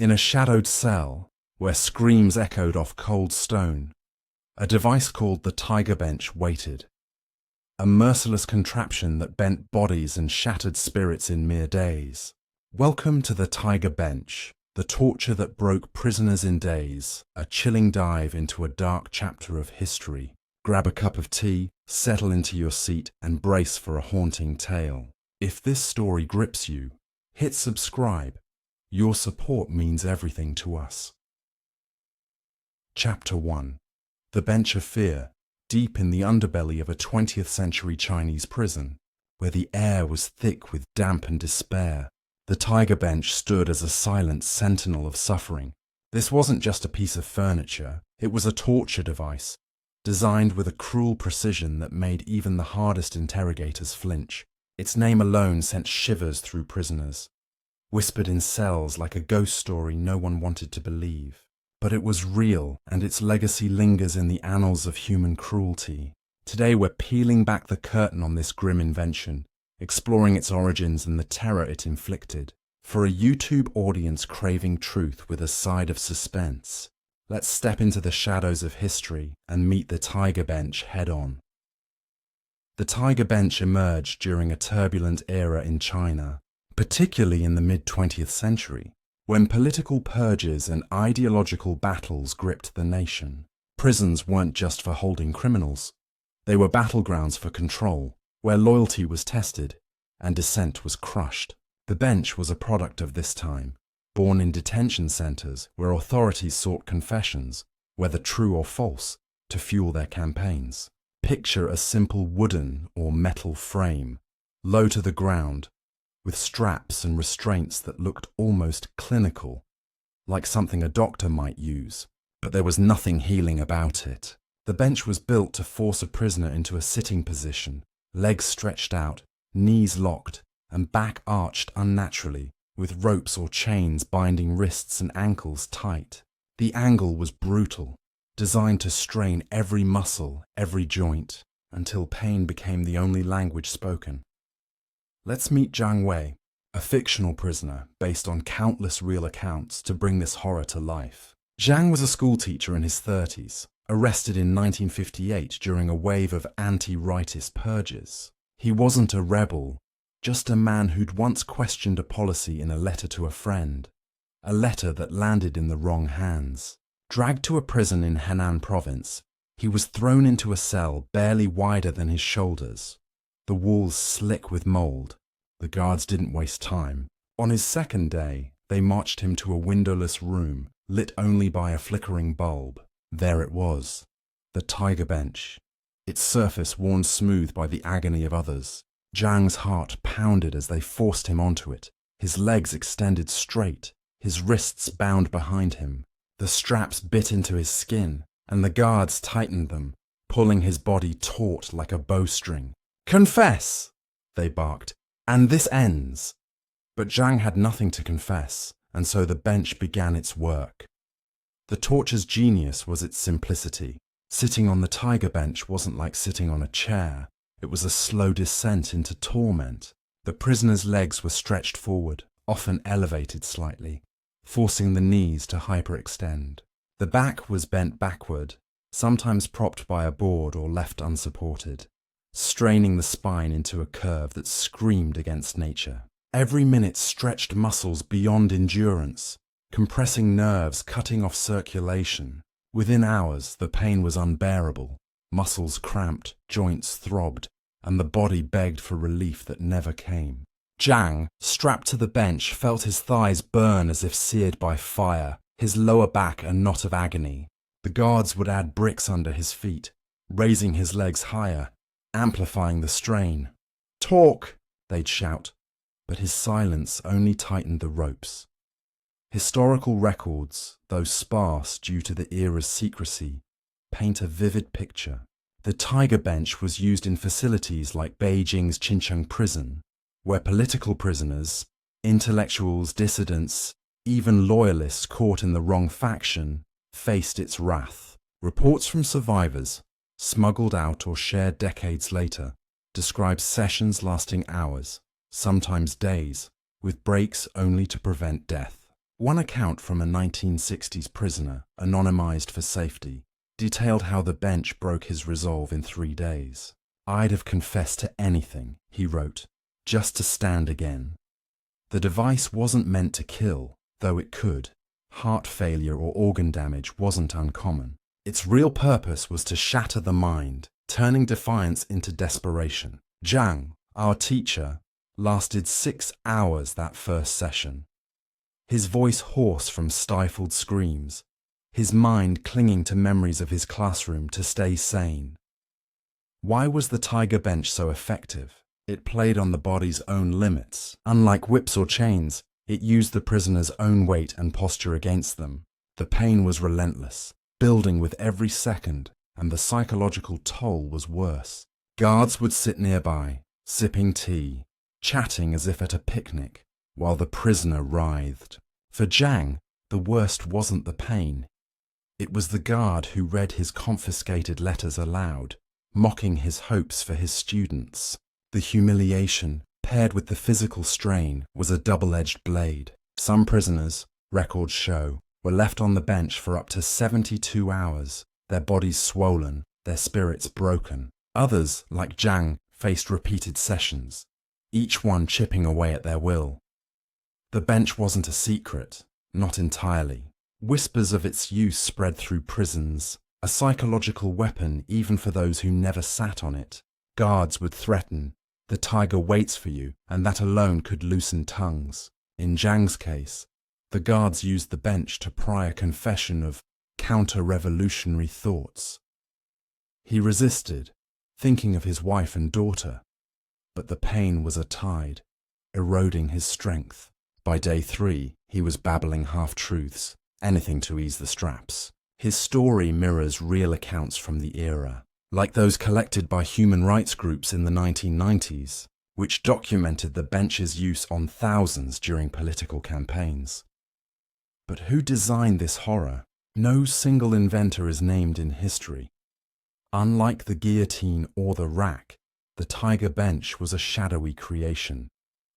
In a shadowed cell, where screams echoed off cold stone, a device called the Tiger Bench waited. A merciless contraption that bent bodies and shattered spirits in mere days. Welcome to the Tiger Bench, the torture that broke prisoners in days, a chilling dive into a dark chapter of history. Grab a cup of tea, settle into your seat, and brace for a haunting tale. If this story grips you, hit subscribe. Your support means everything to us. Chapter 1. The Bench of Fear. Deep in the underbelly of a 20th century Chinese prison, where the air was thick with damp and despair, the Tiger Bench stood as a silent sentinel of suffering. This wasn't just a piece of furniture, it was a torture device, designed with a cruel precision that made even the hardest interrogators flinch. Its name alone sent shivers through prisoners, whispered in cells like a ghost story no one wanted to believe. But it was real, and its legacy lingers in the annals of human cruelty. Today we're peeling back the curtain on this grim invention, exploring its origins and the terror it inflicted. For a YouTube audience craving truth with a side of suspense, let's step into the shadows of history and meet the Tiger Bench head-on. The Tiger Bench emerged during a turbulent era in China, particularly in the mid-20th century, when political purges and ideological battles gripped the nation. Prisons weren't just for holding criminals. They were battlegrounds for control, where loyalty was tested and dissent was crushed. The bench was a product of this time, born in detention centers where authorities sought confessions, whether true or false, to fuel their campaigns. Picture a simple wooden or metal frame, low to the ground, with straps and restraints that looked almost clinical, like something a doctor might use. But there was nothing healing about it. The bench was built to force a prisoner into a sitting position, legs stretched out, knees locked, and back arched unnaturally, with ropes or chains binding wrists and ankles tight. The angle was brutal, designed to strain every muscle, every joint, until pain became the only language spoken. Let's meet Zhang Wei, a fictional prisoner based on countless real accounts to bring this horror to life. Zhang was a schoolteacher in his 30s, arrested in 1958 during a wave of anti-rightist purges. He wasn't a rebel, just a man who'd once questioned a policy in a letter to a friend, a letter that landed in the wrong hands. Dragged to a prison in Henan province, he was thrown into a cell barely wider than his shoulders. The walls slick with mold. The guards didn't waste time. On his second day, they marched him to a windowless room, lit only by a flickering bulb. There it was, the Tiger Bench, its surface worn smooth by the agony of others. Zhang's heart pounded as they forced him onto it, his legs extended straight, his wrists bound behind him. The straps bit into his skin, and the guards tightened them, pulling his body taut like a bowstring. "Confess!" they barked, "and this ends." But Zhang had nothing to confess, and so the bench began its work. The torture's genius was its simplicity. Sitting on the Tiger Bench wasn't like sitting on a chair. It was a slow descent into torment. The prisoner's legs were stretched forward, often elevated slightly, forcing the knees to hyperextend. The back was bent backward, sometimes propped by a board or left unsupported, straining the spine into a curve that screamed against nature. Every minute stretched muscles beyond endurance, compressing nerves, cutting off circulation. Within hours, the pain was unbearable. Muscles cramped, joints throbbed, and the body begged for relief that never came. Zhang, strapped to the bench, felt his thighs burn as if seared by fire, his lower back a knot of agony. The guards would add bricks under his feet, raising his legs higher, amplifying the strain. "Talk!" they'd shout, but his silence only tightened the ropes. Historical records, though sparse due to the era's secrecy, paint a vivid picture. The Tiger Bench was used in facilities like Beijing's Qincheng prison, where political prisoners, intellectuals, dissidents, even loyalists caught in the wrong faction, faced its wrath. Reports from survivors, smuggled out or shared decades later, describe sessions lasting hours, sometimes days, with breaks only to prevent death. One account from a 1960s prisoner, anonymized for safety, detailed how the bench broke his resolve in 3 days. "I'd have confessed to anything," he wrote, "just to stand again." The device wasn't meant to kill, though it could. Heart failure or organ damage wasn't uncommon. Its real purpose was to shatter the mind, turning defiance into desperation. Zhang, our teacher, lasted 6 hours that first session. His voice hoarse from stifled screams, his mind clinging to memories of his classroom to stay sane. Why was the Tiger Bench so effective? It played on the body's own limits. Unlike whips or chains, it used the prisoner's own weight and posture against them. The pain was relentless, building with every second, and the psychological toll was worse. Guards would sit nearby, sipping tea, chatting as if at a picnic, while the prisoner writhed. For Zhang, the worst wasn't the pain. It was the guard who read his confiscated letters aloud, mocking his hopes for his students. The humiliation, paired with the physical strain, was a double-edged blade. Some prisoners, records show, were left on the bench for up to 72 hours, their bodies swollen, their spirits broken. Others, like Zhang, faced repeated sessions, each one chipping away at their will. The bench wasn't a secret, not entirely. Whispers of its use spread through prisons, a psychological weapon even for those who never sat on it. Guards would threaten, "The tiger waits for you," and that alone could loosen tongues. In Zhang's case, the guards used the bench to pry a confession of counter-revolutionary thoughts. He resisted, thinking of his wife and daughter, but the pain was a tide, eroding his strength. By day 3, he was babbling half-truths, anything to ease the straps. His story mirrors real accounts from the era, like those collected by human rights groups in the 1990s, which documented the bench's use on thousands during political campaigns. But who designed this horror? No single inventor is named in history. Unlike the guillotine or the rack, the Tiger Bench was a shadowy creation,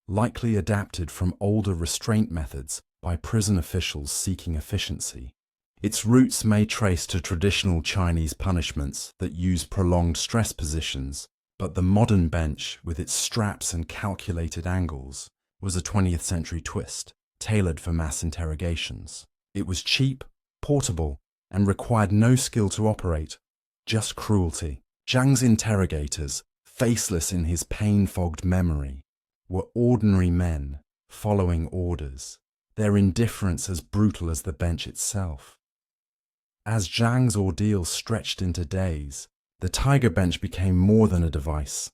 likely adapted from older restraint methods by prison officials seeking efficiency. Its roots may trace to traditional Chinese punishments that use prolonged stress positions, but the modern bench, with its straps and calculated angles, was a 20th century twist, tailored for mass interrogations. It was cheap, portable, and required no skill to operate, just cruelty. Zhang's interrogators, faceless in his pain-fogged memory, were ordinary men, following orders, their indifference as brutal as the bench itself. As Zhang's ordeal stretched into days, the Tiger Bench became more than a device.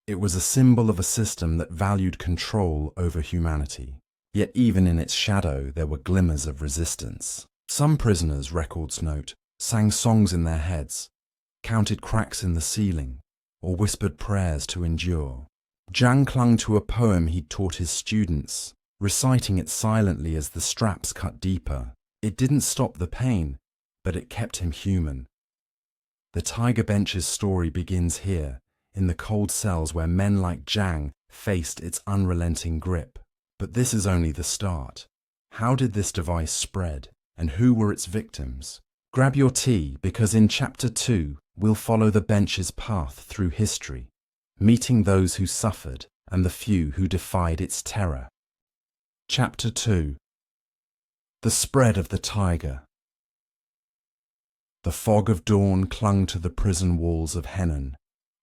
It was a symbol of a system that valued control over humanity. Yet even in its shadow there were glimmers of resistance. Some prisoners, records note, sang songs in their heads, counted cracks in the ceiling, or whispered prayers to endure. Zhang clung to a poem he'd taught his students, reciting it silently as the straps cut deeper. It didn't stop the pain, but it kept him human. The Tiger Bench's story begins here, in the cold cells where men like Zhang faced its unrelenting grip. But this is only the start. How did this device spread, and who were its victims? Grab your tea, because in Chapter 2, we'll follow the bench's path through history, meeting those who suffered and the few who defied its terror. Chapter 2. The Spread of the Tiger. The fog of dawn clung to the prison walls of Henan,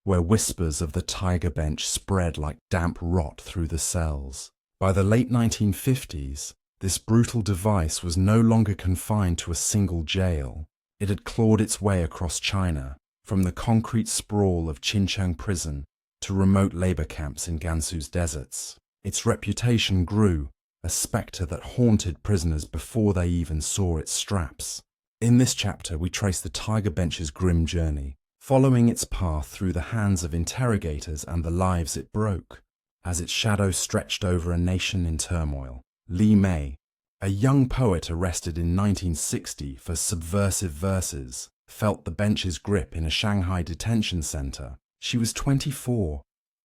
where whispers of the Tiger Bench spread like damp rot through the cells. By the late 1950s, this brutal device was no longer confined to a single jail. It had clawed its way across China, from the concrete sprawl of Xincheng prison to remote labor camps in Gansu's deserts. Its reputation grew, a spectre that haunted prisoners before they even saw its straps. In this chapter, we trace the Tiger Bench's grim journey, following its path through the hands of interrogators and the lives it broke, as its shadow stretched over a nation in turmoil. Li Mei, a young poet arrested in 1960 for subversive verses, felt the bench's grip in a Shanghai detention center. She was 24,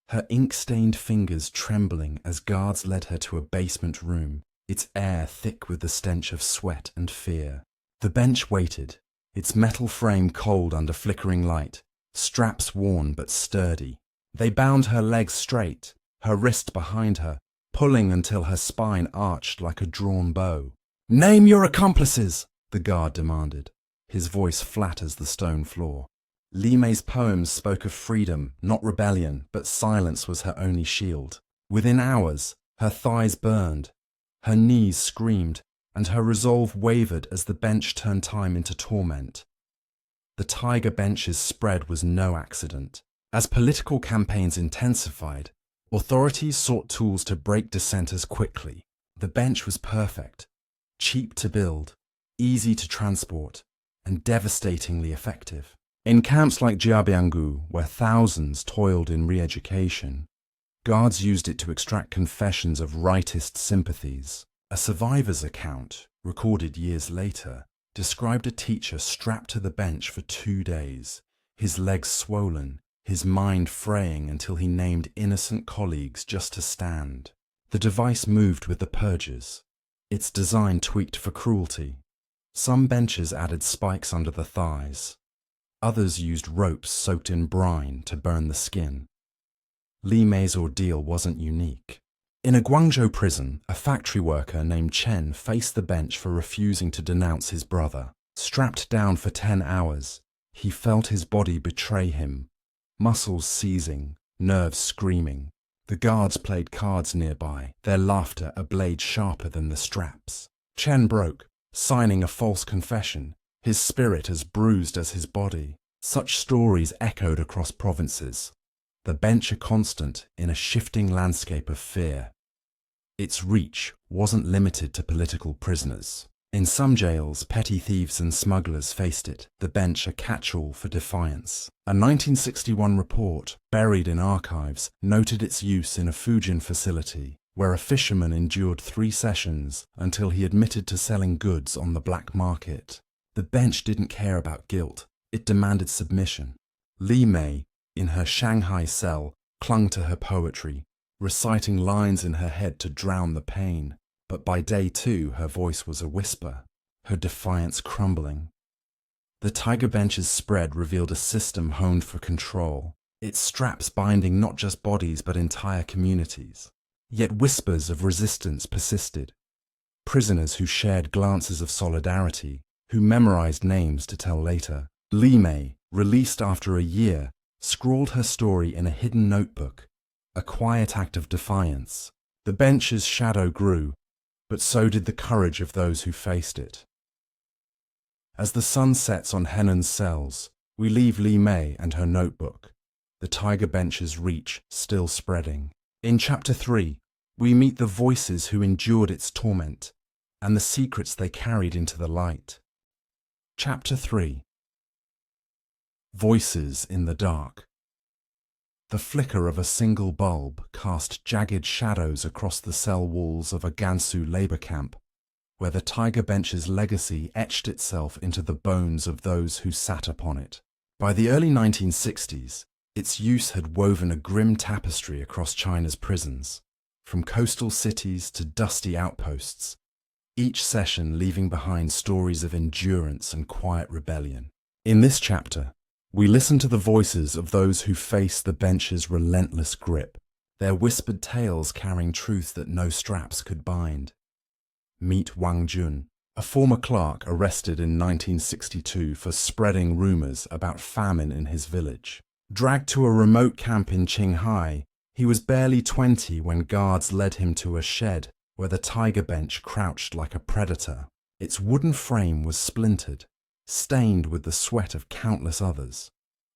her ink-stained fingers trembling as guards led her to a basement room. its air thick with the stench of sweat and fear. The bench waited, its metal frame cold under flickering light, straps worn but sturdy. They bound her legs straight, her wrist behind her, pulling until her spine arched like a drawn bow. "Name your accomplices," the guard demanded, his voice flat as the stone floor. Li Mei's poems spoke of freedom, not rebellion, but silence was her only shield. Within hours, her thighs burned, her knees screamed, and her resolve wavered as the bench turned time into torment. The Tiger Bench's spread was no accident. As political campaigns intensified, authorities sought tools to break dissenters quickly. The bench was perfect, cheap to build, easy to transport, and devastatingly effective. In camps like Jiabiangu, where thousands toiled in re-education, guards used it to extract confessions of rightist sympathies. A survivor's account, recorded years later, described a teacher strapped to the bench for 2 days, his legs swollen, his mind fraying until he named innocent colleagues just to stand. The device moved with the purges, its design tweaked for cruelty. Some benches added spikes under the thighs. Others used ropes soaked in brine to burn the skin. Li Mei's ordeal wasn't unique. In a Guangzhou prison, a factory worker named Chen faced the bench for refusing to denounce his brother. Strapped down for 10 hours, he felt his body betray him, muscles seizing, nerves screaming. The guards played cards nearby, their laughter a blade sharper than the straps. Chen broke, signing a false confession, his spirit as bruised as his body. Such stories echoed across provinces. The bench a constant in a shifting landscape of fear. Its reach wasn't limited to political prisoners. In some jails, petty thieves and smugglers faced it, the bench a catch-all for defiance. A 1961 report, buried in archives, noted its use in a Fujian facility, where a fisherman endured 3 sessions until he admitted to selling goods on the black market. The bench didn't care about guilt, it demanded submission. Li Mei, in her Shanghai cell, clung to her poetry, reciting lines in her head to drown the pain. But by day 2, her voice was a whisper, her defiance crumbling. The Tiger Bench's spread revealed a system honed for control, its straps binding not just bodies but entire communities. Yet whispers of resistance persisted. Prisoners who shared glances of solidarity, who memorized names to tell later. Li Mei, released after a year, scrawled her story in a hidden notebook, a quiet act of defiance. The bench's shadow grew, but so did the courage of those who faced it. As the sun sets on Henan's cells, we leave Li Mei and her notebook, the Tiger Bench's reach still spreading. In Chapter 3, we meet the voices who endured its torment and the secrets they carried into the light. Chapter 3. Voices in the Dark. The flicker of a single bulb cast jagged shadows across the cell walls of a Gansu labor camp, where the Tiger Bench's legacy etched itself into the bones of those who sat upon it. By the early 1960s, its use had woven a grim tapestry across China's prisons, from coastal cities to dusty outposts, each session leaving behind stories of endurance and quiet rebellion. In this chapter, we listen to the voices of those who face the bench's relentless grip, their whispered tales carrying truth that no straps could bind. Meet Wang Jun, a former clerk arrested in 1962 for spreading rumors about famine in his village. Dragged to a remote camp in Qinghai, he was barely 20 when guards led him to a shed where the Tiger Bench crouched like a predator. Its wooden frame was splintered, stained with the sweat of countless others,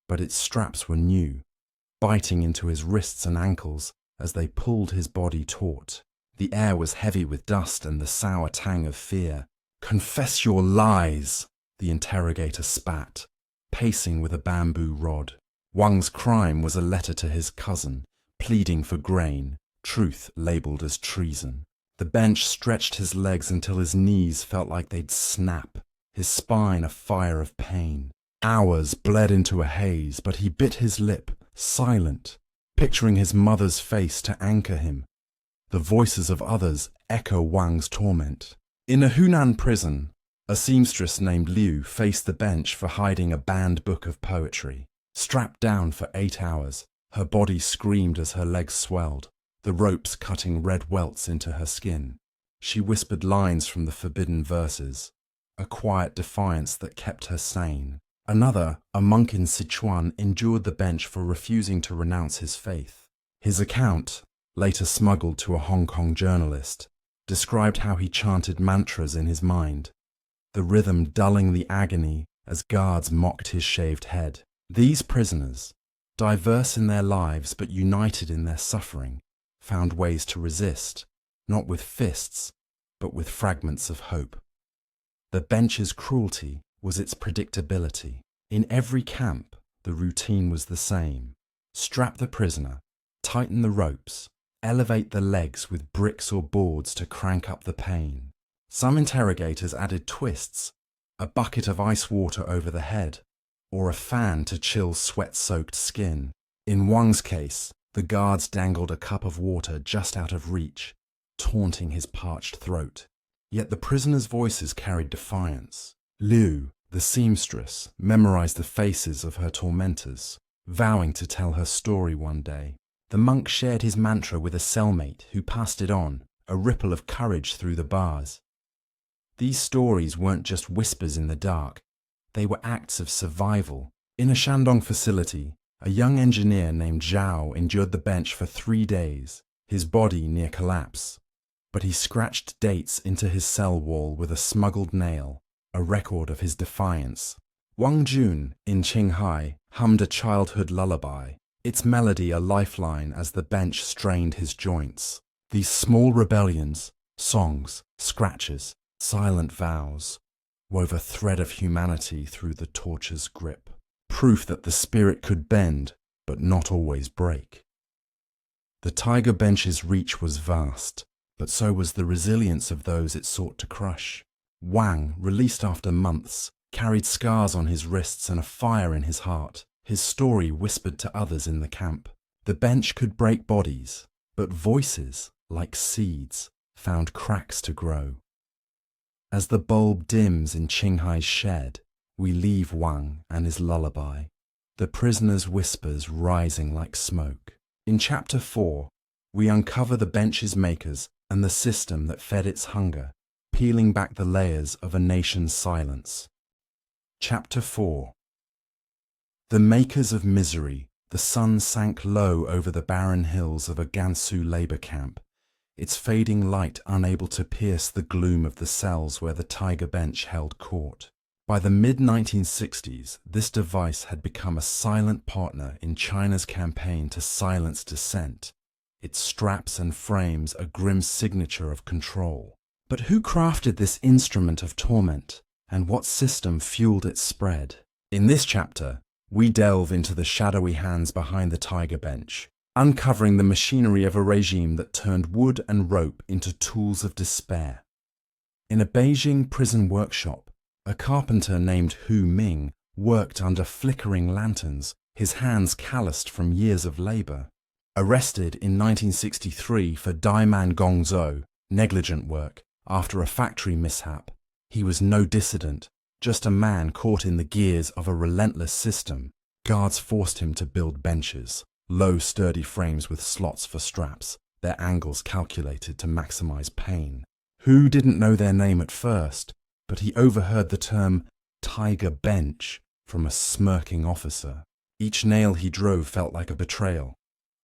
but its straps were new, biting into his wrists and ankles as they pulled his body taut. The air was heavy with dust and the sour tang of fear. "Confess your lies," the interrogator spat, pacing with a bamboo rod. Wang's crime was a letter to his cousin, pleading for grain, truth labelled as treason. The bench stretched his legs until his knees felt like they'd snap, his spine a fire of pain. Hours bled into a haze, but he bit his lip, silent, picturing his mother's face to anchor him. The voices of others echo Wang's torment. In a Hunan prison, a seamstress named Liu faced the bench for hiding a banned book of poetry. Strapped down for 8 hours, her body screamed as her legs swelled, the ropes cutting red welts into her skin. She whispered lines from the forbidden verses, a quiet defiance that kept her sane. Another, a monk in Sichuan, endured the bench for refusing to renounce his faith. His account, later smuggled to a Hong Kong journalist, described how he chanted mantras in his mind, the rhythm dulling the agony as guards mocked his shaved head. These prisoners, diverse in their lives but united in their suffering, found ways to resist, not with fists, but with fragments of hope. The bench's cruelty was its predictability. In every camp, the routine was the same. Strap the prisoner, tighten the ropes, elevate the legs with bricks or boards to crank up the pain. Some interrogators added twists, a bucket of ice water over the head, or a fan to chill sweat-soaked skin. In Wang's case, the guards dangled a cup of water just out of reach, taunting his parched throat. Yet the prisoners' voices carried defiance. Liu, the seamstress, memorized the faces of her tormentors, vowing to tell her story one day. The monk shared his mantra with a cellmate who passed it on, a ripple of courage through the bars. These stories weren't just whispers in the dark, they were acts of survival. In a Shandong facility, a young engineer named Zhao endured the bench for 3 days, his body near collapse. But he scratched dates into his cell wall with a smuggled nail, a record of his defiance. Wang Jun, in Qinghai, hummed a childhood lullaby, its melody a lifeline as the bench strained his joints. These small rebellions, songs, scratches, silent vows, wove a thread of humanity through the torture's grip, proof that the spirit could bend, but not always break. The Tiger Bench's reach was vast, but so was the resilience of those it sought to crush. Wang, released after months, carried scars on his wrists and a fire in his heart. His story whispered to others in the camp. The bench could break bodies, but voices, like seeds, found cracks to grow. As the bulb dims in Qinghai's shed, we leave Wang and his lullaby, the prisoner's whispers rising like smoke. In Chapter 4, we uncover the bench's makers and the system that fed its hunger, peeling back the layers of a nation's silence. Chapter 4. The makers of misery. The sun sank low over the barren hills of a Gansu labor camp, its fading light unable to pierce the gloom of the cells where the Tiger Bench held court. By the mid-1960s, this device had become a silent partner in China's campaign to silence dissent, its straps and frames a grim signature of control. But who crafted this instrument of torment, and what system fueled its spread? In this chapter, we delve into the shadowy hands behind the Tiger Bench, uncovering the machinery of a regime that turned wood and rope into tools of despair. In a Beijing prison workshop, a carpenter named Hu Ming worked under flickering lanterns, his hands calloused from years of labor. Arrested in 1963 for Daiman Gongzhou, negligent work, after a factory mishap, he was no dissident, just a man caught in the gears of a relentless system. Guards forced him to build benches, low sturdy frames with slots for straps, their angles calculated to maximize pain. Hu didn't know their name at first, but he overheard the term Tiger Bench from a smirking officer. Each nail he drove felt like a betrayal,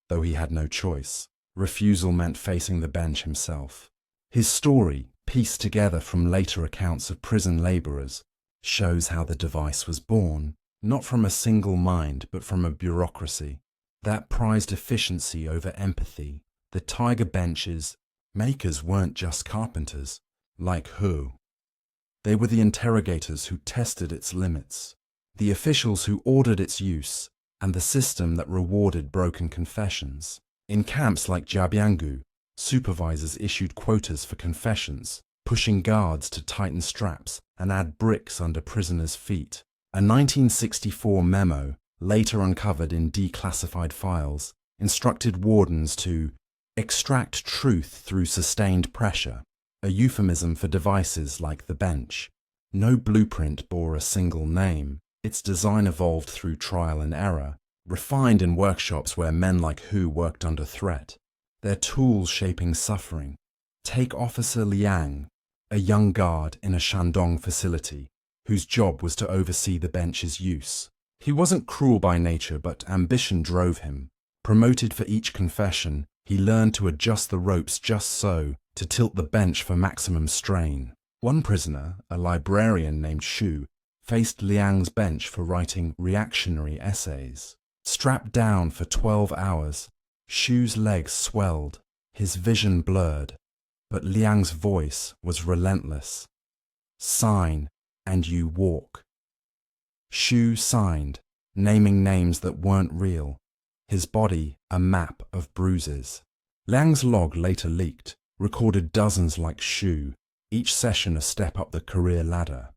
though he had no choice. Refusal meant facing the bench himself. His story, pieced together from later accounts of prison laborers, shows how the device was born, not from a single mind, but from a bureaucracy that prized efficiency over empathy. The Tiger Bench's makers weren't just carpenters, like Hu. They were the interrogators who tested its limits, the officials who ordered its use, and the system that rewarded broken confessions. In camps like Jiabiangu, supervisors issued quotas for confessions, pushing guards to tighten straps and add bricks under prisoners' feet. A 1964 memo, later uncovered in declassified files, instructed wardens to Extract truth through sustained pressure, a euphemism for devices like the bench. No blueprint bore a single name. Its design evolved through trial and error, refined in workshops where men like Hu worked under threat, their tools shaping suffering. Take Officer Liang, a young guard in a Shandong facility, whose job was to oversee the bench's use. He wasn't cruel by nature, but ambition drove him. Promoted for each confession, he learned to adjust the ropes just so, to tilt the bench for maximum strain. One prisoner, a librarian named Shu, faced Liang's bench for writing reactionary essays. Strapped down for 12 hours, Shu's legs swelled, his vision blurred, but Liang's voice was relentless. Sign, and you walk. Shu signed, naming names that weren't real, his body a map of bruises. Liang's log later leaked, recorded dozens like Shu, each session a step up the career ladder.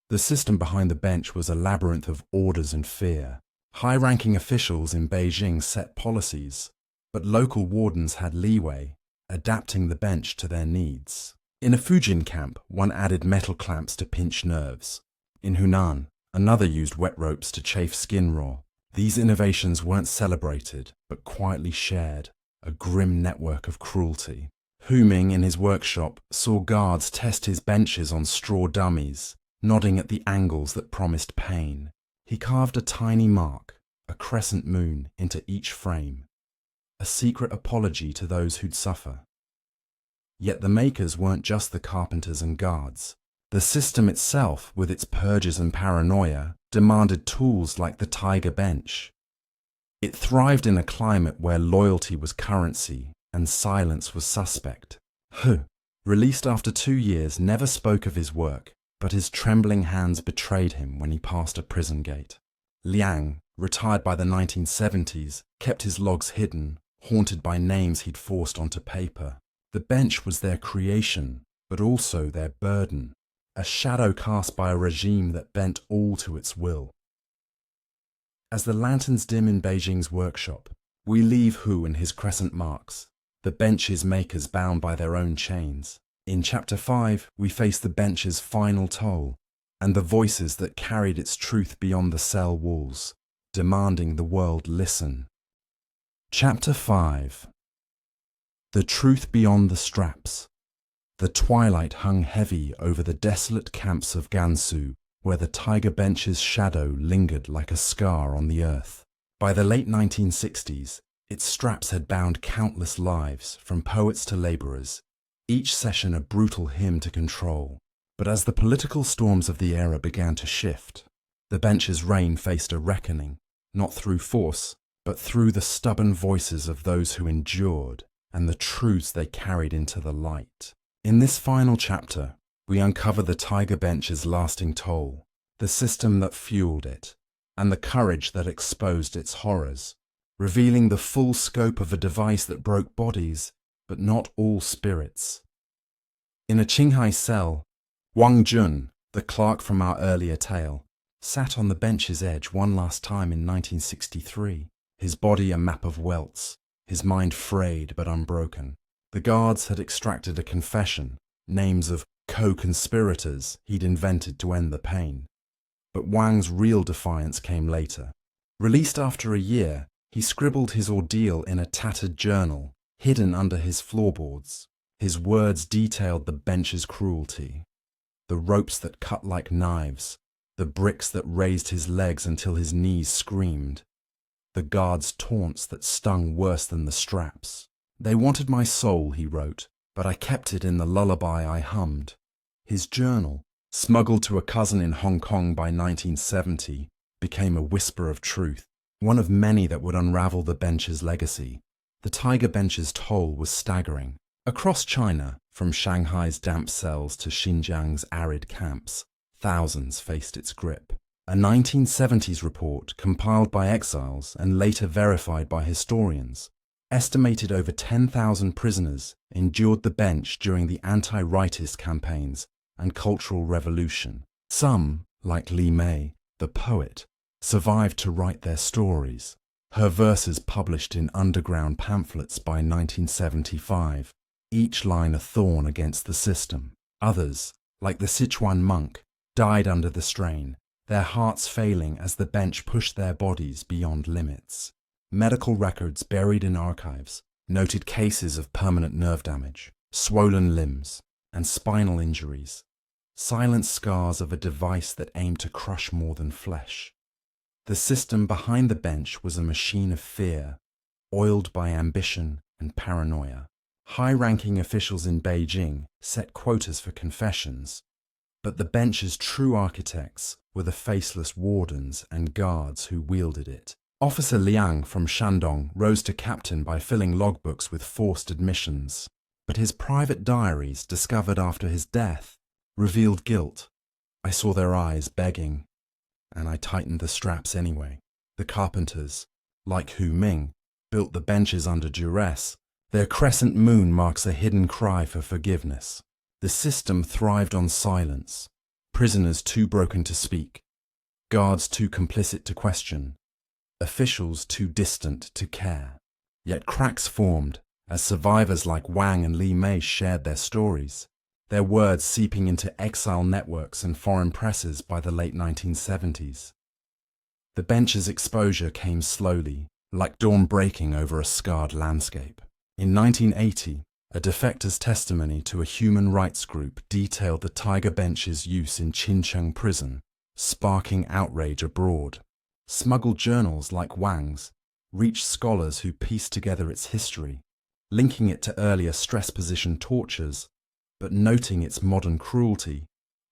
The system behind the bench was a labyrinth of orders and fear. High-ranking officials in Beijing set policies, but local wardens had leeway, adapting the bench to their needs. In a Fujin camp, one added metal clamps to pinch nerves. In Hunan, another used wet ropes to chafe skin raw. These innovations weren't celebrated, but quietly shared, a grim network of cruelty. Hu Ming, in his workshop, saw guards test his benches on straw dummies, nodding at the angles that promised pain. He carved a tiny mark, a crescent moon, into each frame, a secret apology to those who'd suffer. Yet the makers weren't just the carpenters and guards. The system itself, with its purges and paranoia, demanded tools like the Tiger Bench. It thrived in a climate where loyalty was currency and silence was suspect. Hu, released after 2 years, never spoke of his work, but his trembling hands betrayed him when he passed a prison gate. Liang, retired by the 1970s, kept his logs hidden, haunted by names he'd forced onto paper. The bench was their creation, but also their burden, a shadow cast by a regime that bent all to its will. As the lanterns dim in Beijing's workshop, we leave Hu and his crescent marks, the bench's makers bound by their own chains. In Chapter 5, we face the bench's final toll, and the voices that carried its truth beyond the cell walls, demanding the world listen. Chapter 5. The truth beyond the straps. The twilight hung heavy over the desolate camps of Gansu, where the Tiger Bench's shadow lingered like a scar on the earth. By the late 1960s, its straps had bound countless lives, from poets to labourers, each session a brutal hymn to control. But as the political storms of the era began to shift, the bench's reign faced a reckoning, not through force, but through the stubborn voices of those who endured and the truths they carried into the light. In this final chapter, we uncover the Tiger Bench's lasting toll, the system that fueled it, and the courage that exposed its horrors, revealing the full scope of a device that broke bodies, but not all spirits. In a Qinghai cell, Wang Jun, the clerk from our earlier tale, sat on the bench's edge one last time in 1963, his body a map of welts, his mind frayed but unbroken. The guards had extracted a confession, names of co-conspirators he'd invented to end the pain. But Wang's real defiance came later. Released after a year, he scribbled his ordeal in a tattered journal, hidden under his floorboards. His words detailed the bench's cruelty, the ropes that cut like knives, the bricks that raised his legs until his knees screamed, the guards' taunts that stung worse than the straps. They wanted my soul, he wrote, but I kept it in the lullaby I hummed. His journal, smuggled to a cousin in Hong Kong by 1970, became a whisper of truth, one of many that would unravel the bench's legacy. The Tiger Bench's toll was staggering. Across China, from Shanghai's damp cells to Xinjiang's arid camps, thousands faced its grip. A 1970s report compiled by exiles and later verified by historians estimated over 10,000 prisoners endured the bench during the anti-rightist campaigns and Cultural Revolution. Some, like Li Mei, the poet, survived to write their stories. her verses published in underground pamphlets by 1975, each line a thorn against the system. Others, like the Sichuan monk, died under the strain, their hearts failing as the bench pushed their bodies beyond limits. Medical records buried in archives noted cases of permanent nerve damage, swollen limbs, and spinal injuries, silent scars of a device that aimed to crush more than flesh. The system behind the bench was a machine of fear, oiled by ambition and paranoia. High-ranking officials in Beijing set quotas for confessions, but the bench's true architects were the faceless wardens and guards who wielded it. Officer Liang from Shandong rose to captain by filling logbooks with forced admissions, but his private diaries, discovered after his death, revealed guilt. I saw their eyes begging, and I tightened the straps anyway. The carpenters, like Hu Ming, built the benches under duress. Their crescent moon marks a hidden cry for forgiveness. The system thrived on silence, prisoners too broken to speak, guards too complicit to question, officials too distant to care. Yet cracks formed as survivors like Wang and Li Mei shared their stories, their words seeping into exile networks and foreign presses by the late 1970s. The bench's exposure came slowly, like dawn breaking over a scarred landscape. In 1980, a defector's testimony to a human rights group detailed the Tiger Bench's use in Qincheng prison, sparking outrage abroad. Smuggled journals like Wang's reached scholars who pieced together its history, linking it to earlier stress-position tortures, but noting its modern cruelty,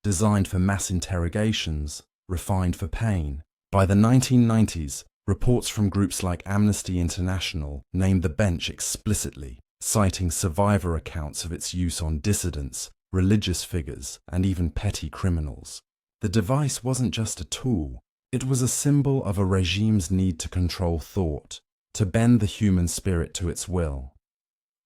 designed for mass interrogations, refined for pain. By the 1990s, reports from groups like Amnesty International named the bench explicitly, citing survivor accounts of its use on dissidents, religious figures, and even petty criminals. The device wasn't just a tool, it was a symbol of a regime's need to control thought, to bend the human spirit to its will.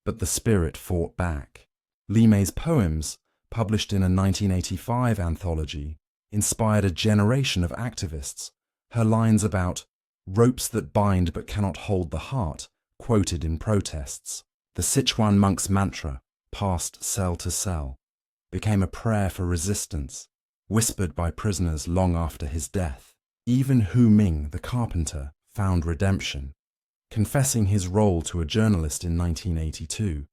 But the spirit fought back. Li Mei's poems, published in a 1985 anthology, inspired a generation of activists. Her lines about ropes that bind but cannot hold the heart, quoted in protests. The Sichuan monk's mantra, passed cell to cell, became a prayer for resistance, whispered by prisoners long after his death. Even Hu Ming, the carpenter, found redemption, confessing his role to a journalist in 1982,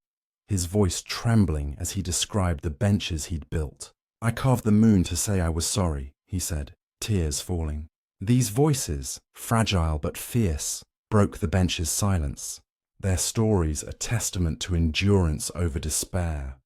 his voice trembling as he described the benches he'd built. "I carved the moon to say I was sorry," he said, tears falling. These voices, fragile but fierce, broke the bench's silence, their stories a testament to endurance over despair.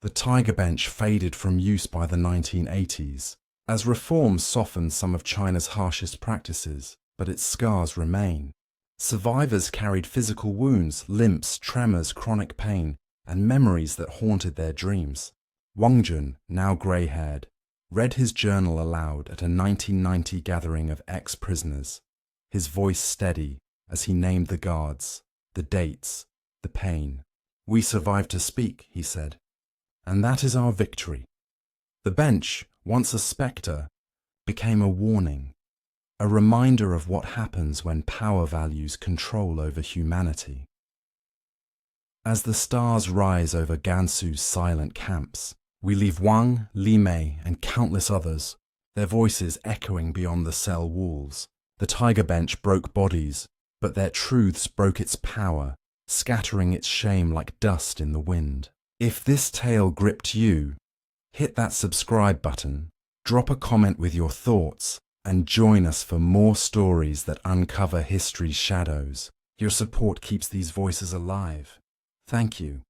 The Tiger Bench faded from use by the 1980s, as reforms softened some of China's harshest practices, but its scars remain. Survivors carried physical wounds, limps, tremors, chronic pain, and memories that haunted their dreams. Wang Jun, now grey-haired, read his journal aloud at a 1990 gathering of ex-prisoners, his voice steady as he named the guards, the dates, the pain. "We survived to speak," he said, "and that is our victory." The bench, once a spectre, became a warning, a reminder of what happens when power values control over humanity. As the stars rise over Gansu's silent camps, we leave Wang, Li Mei, and countless others, their voices echoing beyond the cell walls. The Tiger Bench broke bodies, but their truths broke its power, scattering its shame like dust in the wind. If this tale gripped you, hit that subscribe button, drop a comment with your thoughts, and join us for more stories that uncover history's shadows. Your support keeps these voices alive. Thank you.